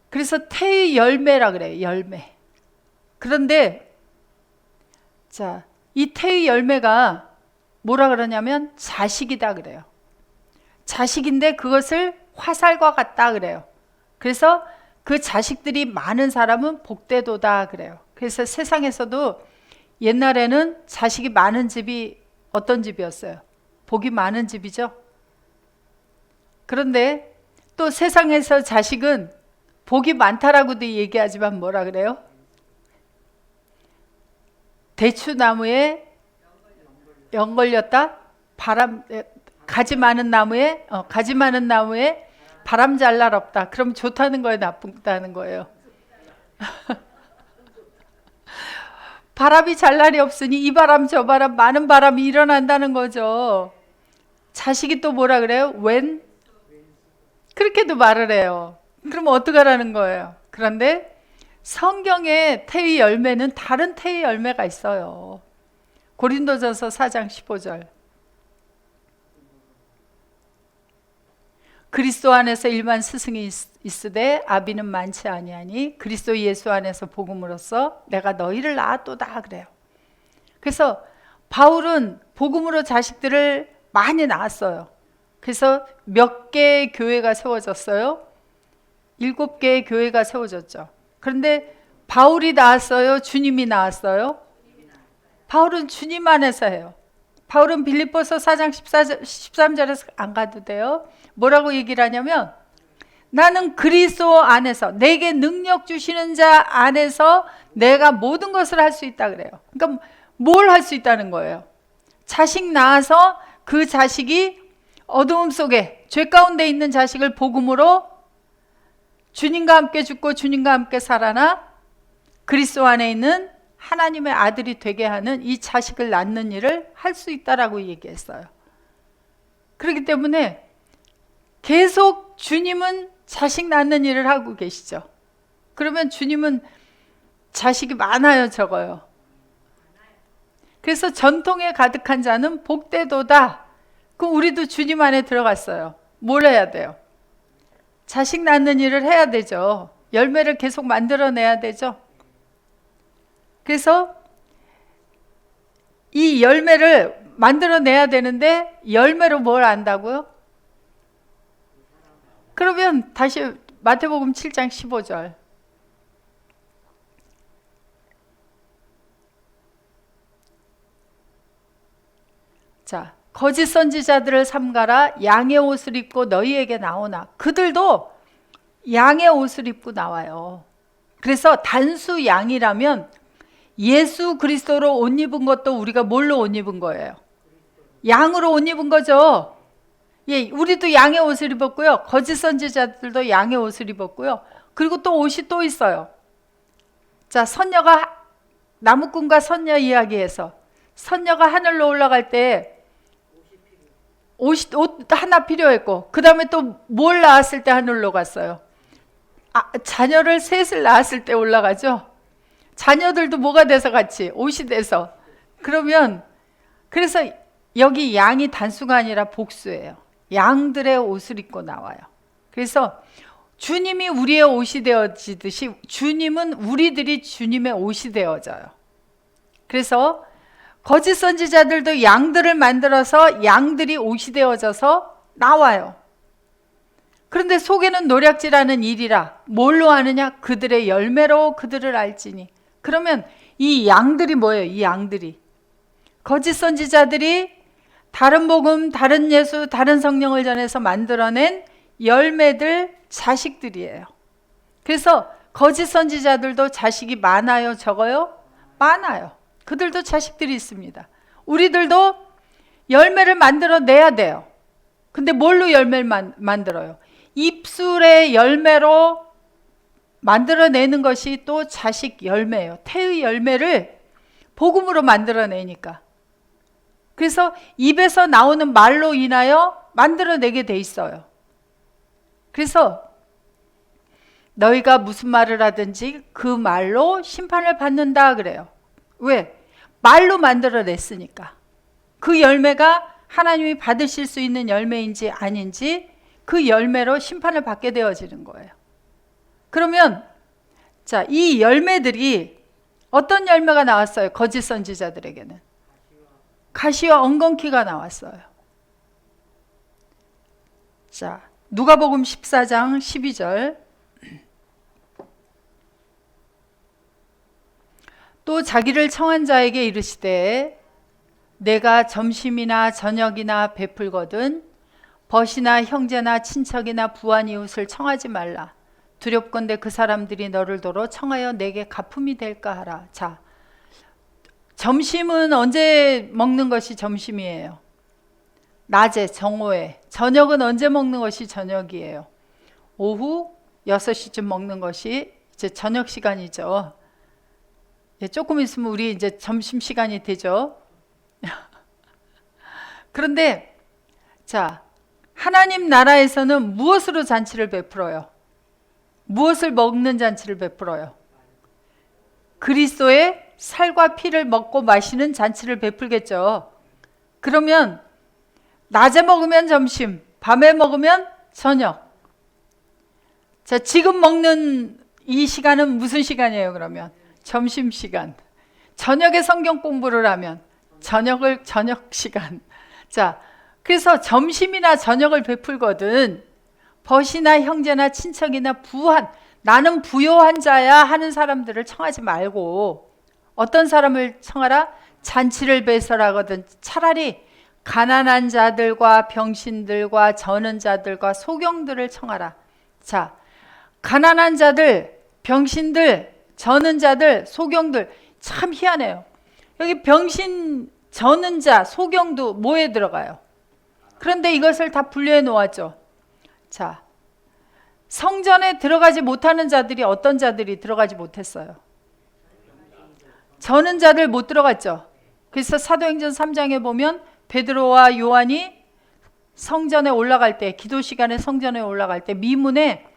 A: 그래서 태의 열매라 그래요. 열매. 그런데 자, 이 태의 열매가 뭐라 그러냐면 자식이다 그래요. 자식인데 그것을 화살과 같다 그래요. 그래서 그 자식들이 많은 사람은 복되도다 그래요. 그래서 세상에서도 옛날에는 자식이 많은 집이 어떤 집이었어요? 복이 많은 집이죠. 그런데 또 세상에서 자식은 복이 많다라고도 얘기하지만 뭐라 그래요? 대추나무에 연 걸렸다? 가지 많은 나무에 바람 잘 날 없다. 그럼 좋다는 거예요, 나쁘다는 거예요? 바람이 잘 날이 없으니 이 바람 저 바람 많은 바람이 일어난다는 거죠. 자식이 또 뭐라 그래요? 그렇게도 말을 해요. 그럼 어떡하라는 거예요? 그런데 성경의 태의 열매는 다른 태의 열매가 있어요. 고린도전서 4장 15절. 그리스도 안에서 일반 스승이 있으되 아비는 많지 아니하니 그리스도 예수 안에서 복음으로써 내가 너희를 낳았도다 그래요. 그래서 바울은 복음으로 자식들을 많이 낳았어요. 그래서 몇 개의 교회가 세워졌어요? 7개의 교회가 세워졌죠. 그런데 바울이 낳았어요? 주님이 낳았어요? 바울은 주님 안에서 해요. 바울은 빌립보서 4장 13절에서 안 가도 돼요. 뭐라고 얘기를 하냐면 나는 그리스도 안에서 내게 능력 주시는 자 안에서 내가 모든 것을 할 수 있다 그래요. 그러니까 뭘 할 수 있다는 거예요? 자식 낳아서 그 자식이 어두움 속에 죄 가운데 있는 자식을 복음으로 주님과 함께 죽고 주님과 함께 살아나 그리스도 안에 있는 하나님의 아들이 되게 하는 이 자식을 낳는 일을 할 수 있다라고 얘기했어요. 그렇기 때문에 계속 주님은 자식 낳는 일을 하고 계시죠. 그러면 주님은 자식이 많아요, 적어요? 그래서 전통에 가득한 자는 복되도다. 그럼 우리도 주님 안에 들어갔어요. 뭘 해야 돼요? 자식 낳는 일을 해야 되죠. 열매를 계속 만들어내야 되죠. 그래서 이 열매를 만들어내야 되는데 열매로 뭘 안다고요? 그러면 다시 마태복음 7장 15절. 자, 거짓 선지자들을 삼가라. 양의 옷을 입고 너희에게 나오나. 그들도 양의 옷을 입고 나와요. 그래서 단수 양이라면 예수 그리스도로 옷 입은 것도 우리가 뭘로 옷 입은 거예요? 양으로 옷 입은 거죠. 예, 우리도 양의 옷을 입었고요. 거짓 선지자들도 양의 옷을 입었고요. 그리고 또 옷이 또 있어요. 자, 선녀가 나무꾼과 선녀 이야기에서 선녀가 하늘로 올라갈 때 옷 하나 필요했고 그 다음에 또 뭘 낳았을 때 하늘로 갔어요? 자녀를 셋을 낳았을 때 올라가죠. 자녀들도 뭐가 돼서 같이 옷이 돼서. 그러면 그래서 여기 양이 단수가 아니라 복수예요. 양들의 옷을 입고 나와요. 그래서 주님이 우리의 옷이 되어지듯이 주님은 우리들이 주님의 옷이 되어져요. 그래서 거짓 선지자들도 양들을 만들어서 양들이 옷이 되어져서 나와요. 그런데 속에는 노략질하는 일이라 뭘로 아느냐? 그들의 열매로 그들을 알지니. 그러면 이 양들이 뭐예요? 이 양들이 거짓 선지자들이 다른 복음, 다른 예수, 다른 성령을 전해서 만들어낸 열매들 자식들이에요. 그래서 거짓 선지자들도 자식이 많아요, 적어요? 많아요. 그들도 자식들이 있습니다. 우리들도 열매를 만들어내야 돼요. 근데 뭘로 열매를 만들어요? 입술의 열매로 만들어내는 것이 또 자식 열매예요. 태의 열매를 복음으로 만들어내니까. 그래서 입에서 나오는 말로 인하여 만들어내게 돼 있어요. 그래서 너희가 무슨 말을 하든지 그 말로 심판을 받는다 그래요. 왜? 말로 만들어냈으니까. 그 열매가 하나님이 받으실 수 있는 열매인지 아닌지 그 열매로 심판을 받게 되어지는 거예요. 그러면 자, 이 열매들이 어떤 열매가 나왔어요? 거짓 선지자들에게는 가시와 엉겅퀴가 나왔어요. 자, 누가복음 14장 12절. 또 자기를 청한 자에게 이르시되 내가 점심이나 저녁이나 베풀거든 벗이나 형제나 친척이나 부한 이웃을 청하지 말라. 두렵건대 그 사람들이 너를 도로 청하여 내게 갚음이 될까 하라. 자, 점심은 언제 먹는 것이 점심이에요? 낮에, 정오에. 저녁은 언제 먹는 것이 저녁이에요? 오후 6시쯤 먹는 것이 이제 저녁 시간이죠. 조금 있으면 우리 이제 점심 시간이 되죠. 그런데 자, 하나님 나라에서는 무엇으로 잔치를 베풀어요? 무엇을 먹는 잔치를 베풀어요? 그리스도의 살과 피를 먹고 마시는 잔치를 베풀겠죠. 그러면 낮에 먹으면 점심, 밤에 먹으면 저녁. 자, 지금 먹는 이 시간은 무슨 시간이에요, 그러면? 점심시간. 저녁에 성경 공부를 하면 저녁 시간. 자, 그래서 점심이나 저녁을 베풀거든 벗이나 형제나 친척이나 부한, 나는 부요한 자야 하는 사람들을 청하지 말고 어떤 사람을 청하라? 잔치를 배설하거든 차라리 가난한 자들과 병신들과 저는 자들과 소경들을 청하라. 자, 가난한 자들, 병신들, 저는 자들, 소경들, 참 희한해요. 여기 병신, 저는 자, 소경도 뭐에 들어가요? 그런데 이것을 다 분류해 놓았죠. 자, 성전에 들어가지 못하는 자들이 어떤 자들이 들어가지 못했어요? 저는 자들 못 들어갔죠. 그래서 사도행전 3장에 보면 베드로와 요한이 성전에 올라갈 때, 기도 시간에 성전에 올라갈 때 미문에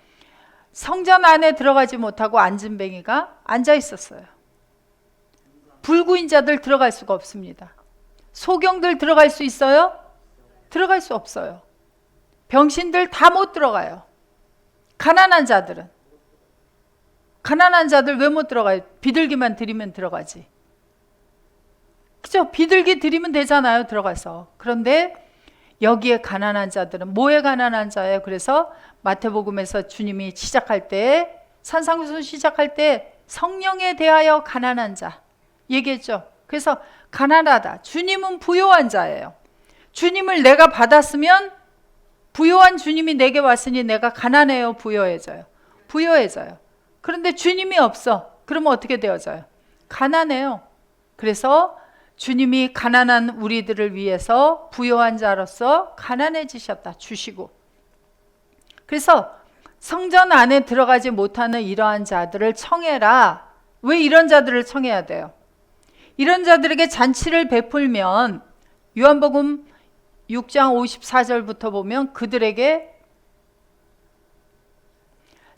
A: 성전 안에 들어가지 못하고 안진뱅이가 앉아 있었어요. 불구인자들 들어갈 수가 없습니다. 소경들 들어갈 수 있어요? 들어갈 수 없어요. 병신들 다 못 들어가요. 가난한 자들은. 가난한 자들 왜 못 들어가요? 비둘기만 드리면 들어가지. 그죠? 비둘기 드리면 되잖아요, 들어가서. 그런데 여기에 가난한 자들은 뭐에 가난한 자예요? 그래서 마태복음에서 주님이 시작할 때, 산상수훈 시작할 때 성령에 대하여 가난한 자 얘기했죠. 그래서 가난하다. 주님은 부요한 자예요. 주님을 내가 받았으면 부요한 주님이 내게 왔으니 내가 가난해요, 부요해져요? 부요해져요. 그런데 주님이 없어. 그러면 어떻게 되어져요? 가난해요. 그래서 주님이 가난한 우리들을 위해서 부요한 자로서 가난해지셨다. 주시고. 그래서 성전 안에 들어가지 못하는 이러한 자들을 청해라. 왜 이런 자들을 청해야 돼요? 이런 자들에게 잔치를 베풀면 요한복음 6장 54절부터 보면 그들에게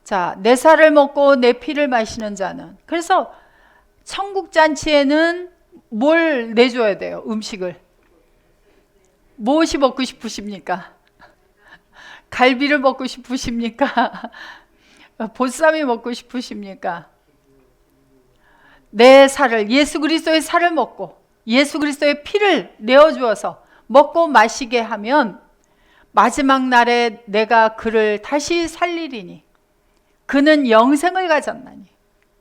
A: 자, 내 살을 먹고 내 피를 마시는 자는, 그래서 천국 잔치에는 뭘 내줘야 돼요? 음식을. 무엇이 먹고 싶으십니까? 갈비를 먹고 싶으십니까? 보쌈이 먹고 싶으십니까? 내 살을, 예수 그리스도의 살을 먹고 예수 그리스도의 피를 내어주어서 먹고 마시게 하면 마지막 날에 내가 그를 다시 살리리니 그는 영생을 가졌나니.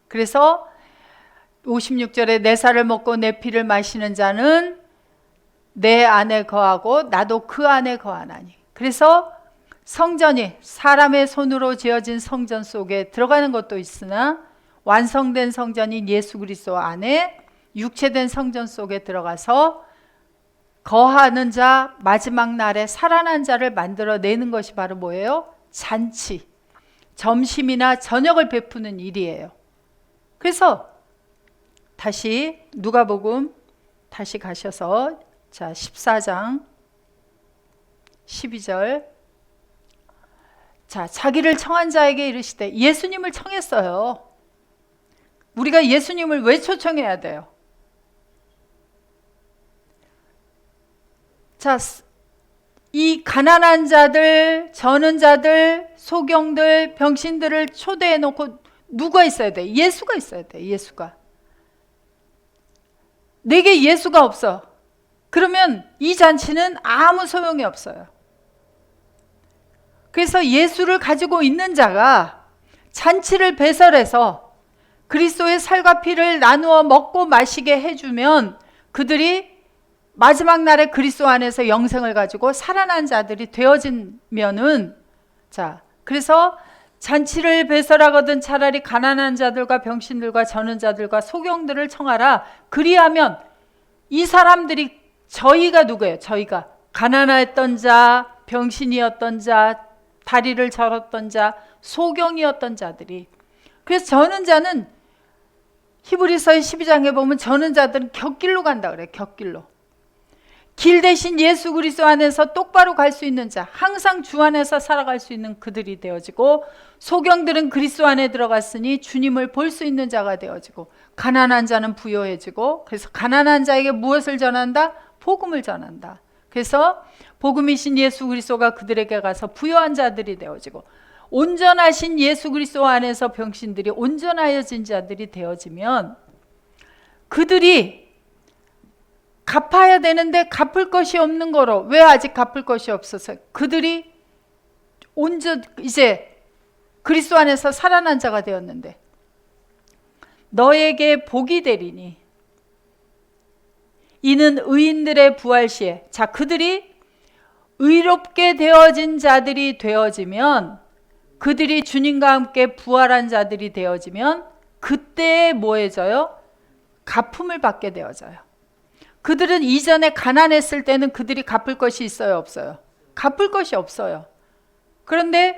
A: 그래서 56절에 내 살을 먹고 내 피를 마시는 자는 내 안에 거하고 나도 그 안에 거하나니. 그래서 성전이 사람의 손으로 지어진 성전 속에 들어가는 것도 있으나 완성된 성전인 예수 그리스도 안에 육체된 성전 속에 들어가서 거하는 자, 마지막 날에 살아난 자를 만들어내는 것이 바로 뭐예요? 잔치, 점심이나 저녁을 베푸는 일이에요. 그래서 다시 누가복음 다시 가셔서 자 14장 12절 자 자기를 청한 자에게 이르시되, 예수님을 청했어요. 우리가 예수님을 왜 초청해야 돼요? 자, 이 가난한 자들, 저는 자들, 소경들, 병신들을 초대해 놓고 누가 있어야 돼? 예수가 있어야 돼. 예수가. 내게 예수가 없어. 그러면 이 잔치는 아무 소용이 없어요. 그래서 예수를 가지고 있는 자가 잔치를 배설해서 그리스도의 살과 피를 나누어 먹고 마시게 해주면 그들이 마지막 날에 그리스도 안에서 영생을 가지고 살아난 자들이 되어지면은, 자, 그래서 잔치를 배설하거든 차라리 가난한 자들과 병신들과 저는 자들과 소경들을 청하라. 그리하면 이 사람들이, 저희가 누구예요? 저희가 가난했던 자, 병신이었던 자, 다리를 절었던 자, 소경이었던 자들이. 그래서 저는 자는 히브리서의 12장에 보면 저는 자들은 곁길로 간다 그래요. 곁길로. 길 대신 예수 그리스도 안에서 똑바로 갈 수 있는 자, 항상 주 안에서 살아갈 수 있는 그들이 되어지고, 소경들은 그리스도 안에 들어갔으니 주님을 볼 수 있는 자가 되어지고, 가난한 자는 부요해지고, 그래서 가난한 자에게 무엇을 전한다? 복음을 전한다. 그래서 복음이신 예수 그리스도가 그들에게 가서 부요한 자들이 되어지고, 온전하신 예수 그리스도 안에서 병신들이 온전하여진 자들이 되어지면 그들이 갚아야 되는데 갚을 것이 없는 거로. 왜 아직 갚을 것이 없어서? 그들이 이제 그리스도 안에서 살아난 자가 되었는데, 너에게 복이 되리니 이는 의인들의 부활 시에. 자, 그들이 의롭게 되어진 자들이 되어지면, 그들이 주님과 함께 부활한 자들이 되어지면 그때 뭐해져요? 갚음을 받게 되어져요. 그들은 이전에 가난했을 때는 그들이 갚을 것이 있어요, 없어요? 갚을 것이 없어요. 그런데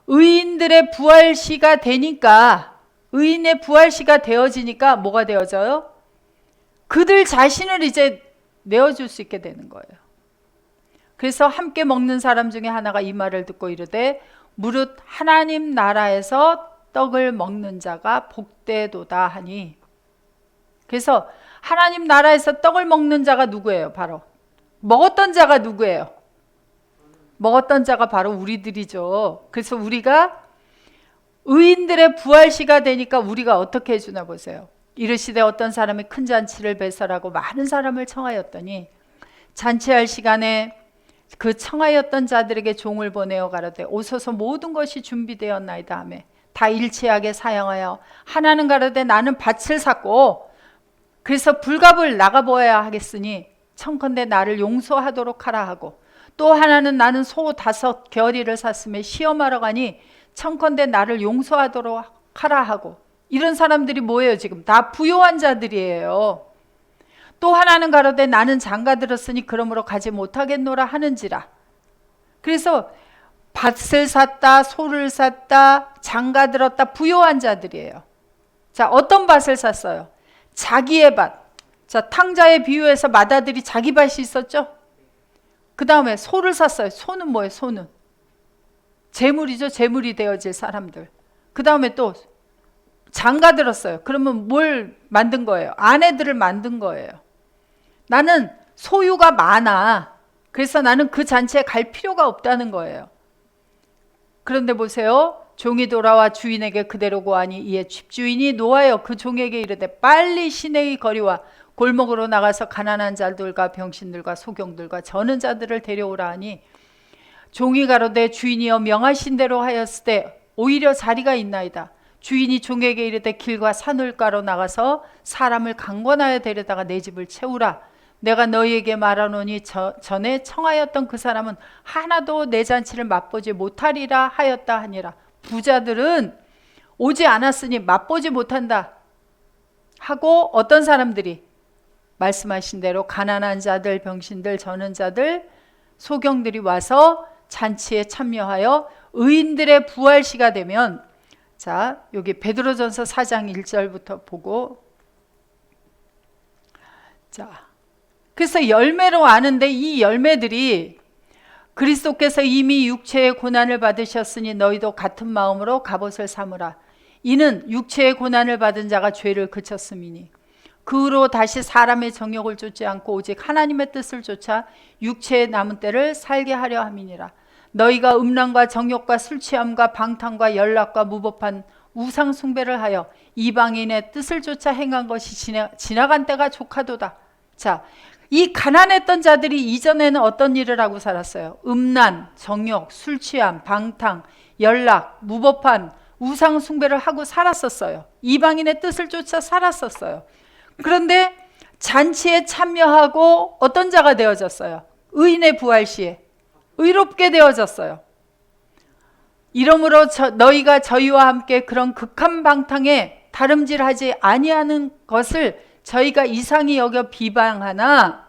A: 의인들의 부활시가 되니까, 의인의 부활시가 되어지니까 뭐가 되어져요? 그들 자신을 이제 내어줄 수 있게 되는 거예요. 그래서 함께 먹는 사람 중에 하나가 이 말을 듣고 이르되, 무릇 하나님 나라에서 떡을 먹는 자가 복되도다 하니. 그래서 하나님 나라에서 떡을 먹는 자가 누구예요? 바로 먹었던 자가 누구예요? 먹었던 자가 바로 우리들이죠. 그래서 우리가 의인들의 부활시가 되니까 우리가 어떻게 해주나 보세요. 이르시되 어떤 사람이 큰 잔치를 배설하고 많은 사람을 청하였더니 잔치할 시간에 그 청하였던 자들에게 종을 보내어 가로되 오소서 모든 것이 준비되었나이다 하며 다 일치하게 사양하여, 하나는 가로되 나는 밭을 샀고 그래서 불갑을 나가보아야 하겠으니 청컨대 나를 용서하도록 하라 하고, 또 하나는 나는 소 5 겨리를 샀음에 시험하러 가니 청컨대 나를 용서하도록 하라 하고. 이런 사람들이 뭐예요? 지금 다 부요한 자들이에요. 또 하나는 가로되 나는 장가 들었으니 그러므로 가지 못하겠노라 하는지라. 그래서 밭을 샀다, 소를 샀다, 장가 들었다, 부요한 자들이에요. 자, 어떤 밭을 샀어요? 자기의 밭. 자, 탕자의 비유에서 마다들이 자기 밭이 있었죠. 그 다음에 소를 샀어요. 소는 뭐예요? 소는 재물이죠. 재물이 되어질 사람들. 그 다음에 또 장가 들었어요. 그러면 뭘 만든 거예요? 아내들을 만든 거예요. 나는 소유가 많아. 그래서 나는 그 잔치에 갈 필요가 없다는 거예요. 그런데 보세요. 종이 돌아와 주인에게 그대로 고하니 이에 집주인이 노하여 그 종에게 이르되 빨리 시내의 거리와 골목으로 나가서 가난한 자들과 병신들과 소경들과 저는 자들을 데려오라 하니, 종이 가로되 주인이여 명하신 대로 하였을 때 오히려 자리가 있나이다. 주인이 종에게 이르되 길과 산울가로 나가서 사람을 강권하여 데려다가 내 집을 채우라. 내가 너희에게 말하노니 전에 청하였던 그 사람은 하나도 내 잔치를 맛보지 못하리라 하였다 하니라. 부자들은 오지 않았으니 맛보지 못한다 하고 어떤 사람들이 말씀하신 대로 가난한 자들, 병신들, 저는 자들, 소경들이 와서 잔치에 참여하여 의인들의 부활시가 되면, 자, 여기 베드로전서 4장 1절부터 보고, 자, 그래서 열매로 아는데 이 열매들이 그리스도께서 이미 육체의 고난을 받으셨으니 너희도 같은 마음으로 갑옷을 삼으라. 이는 육체의 고난을 받은 자가 죄를 그쳤음이니 그 후로 다시 사람의 정욕을 쫓지 않고 오직 하나님의 뜻을 쫓아 육체의 남은 때를 살게 하려 함이니라. 너희가 음란과 정욕과 술취함과 방탕과 연락과 무법한 우상 숭배를 하여 이방인의 뜻을 쫓아 행한 것이 지나간 때가 족하도다. 자, 이 가난했던 자들이 이전에는 어떤 일을 하고 살았어요? 음란, 정욕, 술취함, 방탕, 연락, 무법한 우상 숭배를 하고 살았었어요. 이방인의 뜻을 쫓아 살았었어요. 그런데 잔치에 참여하고 어떤 자가 되어졌어요? 의인의 부활 시에 의롭게 되어졌어요. 이러므로 너희가 저희와 함께 그런 극한 방탕에 다름질하지 아니하는 것을 저희가 이상히 여겨 비방하나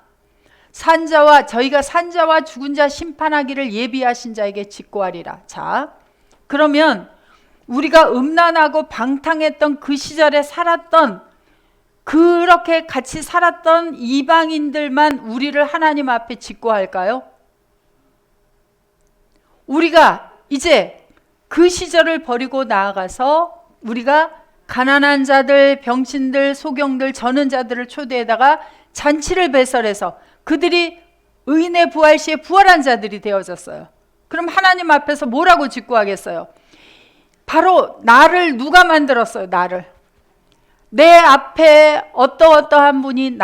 A: 저희가 산자와 죽은 자 심판하기를 예비하신 자에게 직고하리라. 자, 그러면 우리가 음란하고 방탕했던 그 시절에 살았던, 그렇게 같이 살았던 이방인들만 우리를 하나님 앞에 직고할까요? 우리가 이제 그 시절을 버리고 나아가서 우리가 가난한 자들, 병신들, 소경들, 저는 자들을 초대에다가 잔치를 배설해서 그들이 의인의 부활 시에 부활한 자들이 되어졌어요. 그럼 하나님 앞에서 뭐라고 직구하겠어요? 바로 나를 누가 만들었어요? 나를. 내 앞에 어떠한 분이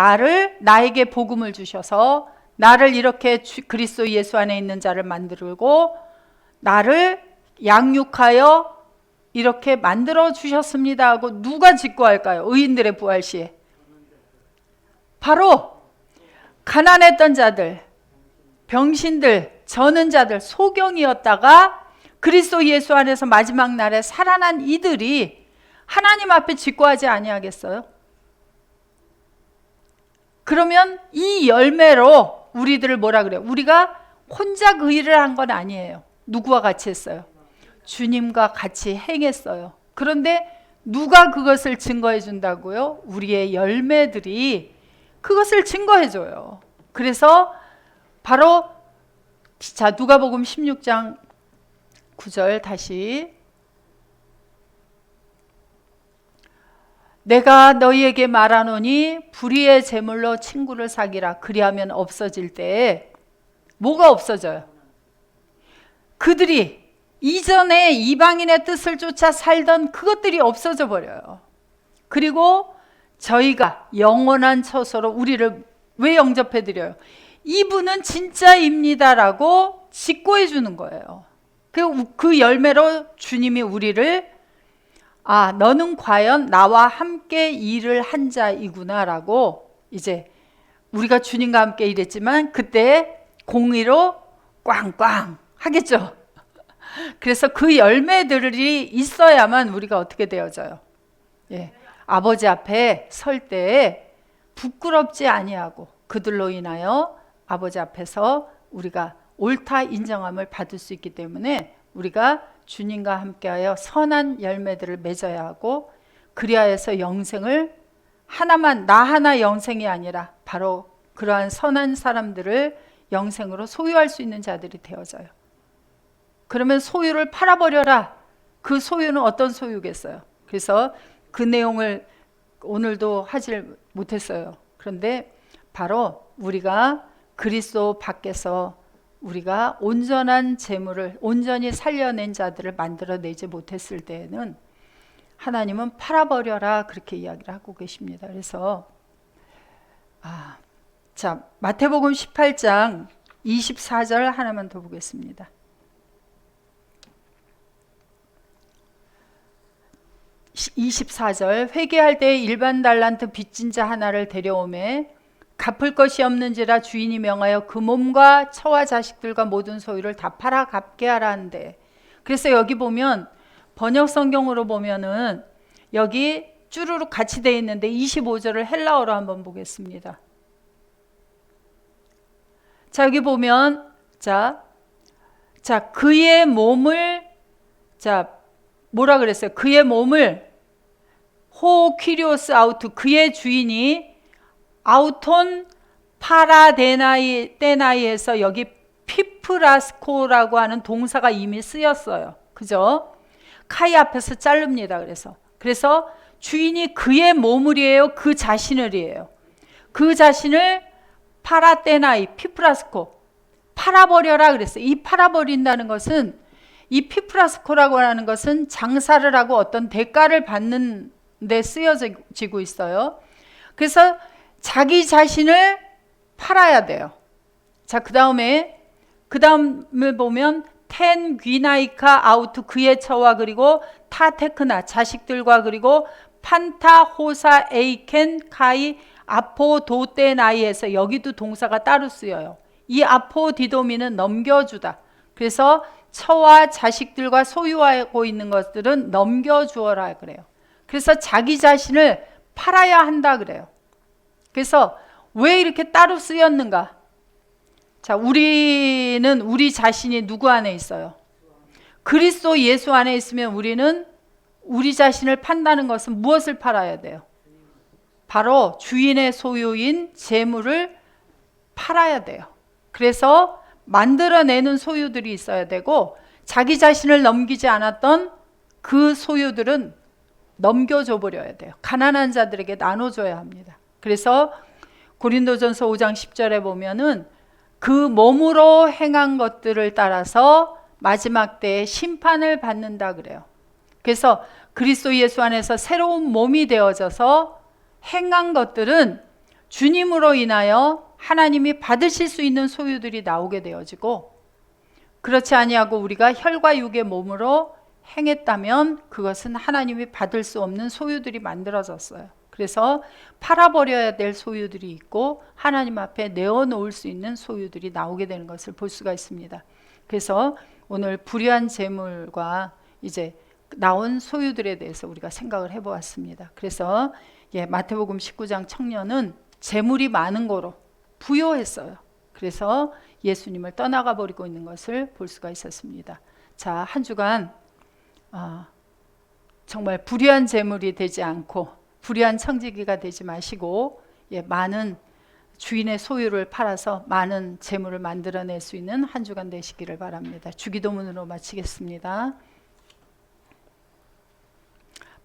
A: 나에게 복음을 주셔서 나를 이렇게 그리스도 예수 안에 있는 자를 만들고 나를 양육하여 이렇게 만들어 주셨습니다 하고 누가 직구할까요? 의인들의 부활 시에. 바로 가난했던 자들, 병신들, 저는 자들, 소경이었다가 그리스도 예수 안에서 마지막 날에 살아난 이들이 하나님 앞에 직구하지 아니하겠어요? 그러면 이 열매로 우리들을 뭐라 그래요? 우리가 혼자 그 일을 한 건 아니에요. 누구와 같이 했어요? 주님과 같이 행했어요. 그런데 누가 그것을 증거해 준다고요? 우리의 열매들이 그것을 증거해 줘요. 그래서 바로 자, 누가복음 16장 9절 다시, 내가 너희에게 말하노니 불의의 제물로 친구를 사귀라. 그리하면 없어질 때에 뭐가 없어져요? 그들이 이전에 이방인의 뜻을 쫓아 살던 그것들이 없어져 버려요. 그리고 저희가 영원한 처소로 우리를 왜 영접해 드려요? 이분은 진짜입니다라고 직고해 주는 거예요. 그 열매로 주님이 우리를 너는 과연 나와 함께 일을 한 자이구나라고, 이제 우리가 주님과 함께 일했지만 그때 공의로 꽝꽝 하겠죠. 그래서 그 열매들이 있어야만 우리가 어떻게 되어져요? 예, 아버지 앞에 설 때에 부끄럽지 아니하고 그들로 인하여 아버지 앞에서 우리가 옳다 인정함을 받을 수 있기 때문에 우리가 주님과 함께하여 선한 열매들을 맺어야 하고, 그리하여서 영생을 나 하나 영생이 아니라 바로 그러한 선한 사람들을 영생으로 소유할 수 있는 자들이 되어져요. 그러면 소유를 팔아버려라. 그 소유는 어떤 소유겠어요? 그래서 그 내용을 오늘도 하질 못했어요. 그런데 바로 우리가 그리스도 밖에서 우리가 온전한 재물을 온전히 살려낸 자들을 만들어내지 못했을 때에는 하나님은 팔아버려라 그렇게 이야기를 하고 계십니다. 그래서 자, 마태복음 18장 24절 하나만 더 보겠습니다. 24절, 회개할 때 일반 달란트 빚진 자 하나를 데려오매 갚을 것이 없는지라 주인이 명하여 그 몸과 처와 자식들과 모든 소유를 다 팔아 갚게 하라는데, 그래서 여기 보면 번역 성경으로 보면은 여기 쭈루룩 같이 되어 있는데 25절을 헬라어로 한번 보겠습니다. 자, 여기 보면 자 그의 몸을 뭐라 그랬어요? 그의 몸을 호 퀴리오스 아우투, 그의 주인이 아우톤 파라데나이에서 여기 피프라스코라고 하는 동사가 이미 쓰였어요. 그죠? 카이 앞에서 자릅니다. 그래서 주인이 그의 몸을이에요? 그 자신을이에요? 그 자신을 파라데나이, 피프라스코, 팔아버려라 그랬어요. 이 팔아버린다는 것은, 이 피프라스코라고 하는 것은 장사를 하고 어떤 대가를 받는 데 쓰여지고 있어요. 그래서 자기 자신을 팔아야 돼요. 자, 그 다음을 보면 텐 귀나이카 아우투, 그의 처와 그리고 타테크나 자식들과 그리고 판타 호사 에이켄 카이 아포도테나이에서 여기도 동사가 따로 쓰여요. 이 아포디도미는 넘겨주다. 그래서 처와 자식들과 소유하고 있는 것들은 넘겨주어라 그래요. 그래서 자기 자신을 팔아야 한다 그래요. 그래서 왜 이렇게 따로 쓰였는가? 자, 우리는 우리 자신이 누구 안에 있어요? 그리스도 예수 안에 있으면 우리는 우리 자신을 판다는 것은 무엇을 팔아야 돼요? 바로 주인의 소유인 재물을 팔아야 돼요. 그래서 만들어내는 소유들이 있어야 되고, 자기 자신을 넘기지 않았던 그 소유들은 넘겨줘 버려야 돼요. 가난한 자들에게 나눠줘야 합니다. 그래서 고린도전서 5장 10절에 보면은 그 몸으로 행한 것들을 따라서 마지막 때에 심판을 받는다 그래요. 그래서 그리스도 예수 안에서 새로운 몸이 되어져서 행한 것들은 주님으로 인하여 하나님이 받으실 수 있는 소유들이 나오게 되어지고, 그렇지 아니하고 우리가 혈과 육의 몸으로 행했다면 그것은 하나님이 받을 수 없는 소유들이 만들어졌어요. 그래서 팔아버려야 될 소유들이 있고 하나님 앞에 내어놓을 수 있는 소유들이 나오게 되는 것을 볼 수가 있습니다. 그래서 오늘 불의한 재물과 이제 나온 소유들에 대해서 우리가 생각을 해보았습니다. 그래서 마태복음 19장 청년은 재물이 많은 거로 부요했어요. 그래서 예수님을 떠나가 버리고 있는 것을 볼 수가 있었습니다. 자, 한 주간 정말 불의한 재물이 되지 않고 불의한 청지기가 되지 마시고 많은 주인의 소유를 팔아서 많은 재물을 만들어낼 수 있는 한 주간 되시기를 바랍니다. 주기도문으로 마치겠습니다.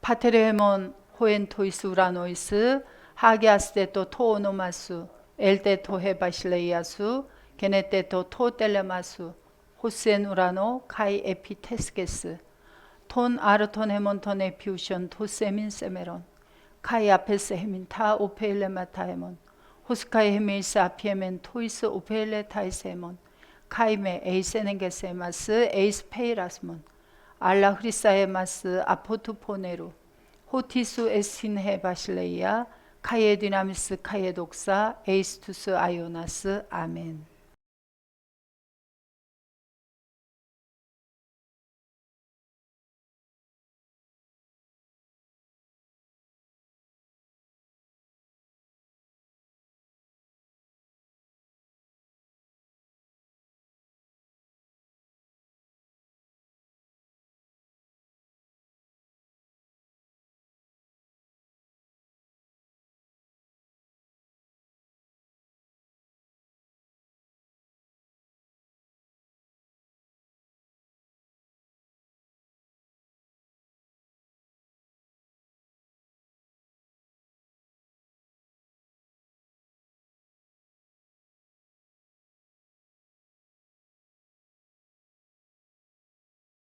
A: 파테레몬 호엔토이스 우라노이스 하게아스테토 토오노마수 엘테토 헤바실레이아수 게네테토 토텔레마수 호스엔 우라노 카이 에피테스게스 톤 아르톤 헤몬톤 에피우션 도세민 세메론 카이 아페스 헤민 타 오페일레 마타헤몬 호스카이 헤밀스 아피에멘 토이스 오페일레 타이세몬 카이메 에이세넨게세마스 에이스 페이라스몬 알라 흐리사에마스 아포투포네루 호티수 에스틴헤 바실레이아 카이에 디나미스 카이에 독사 에이스투스 아이오나스 아멘.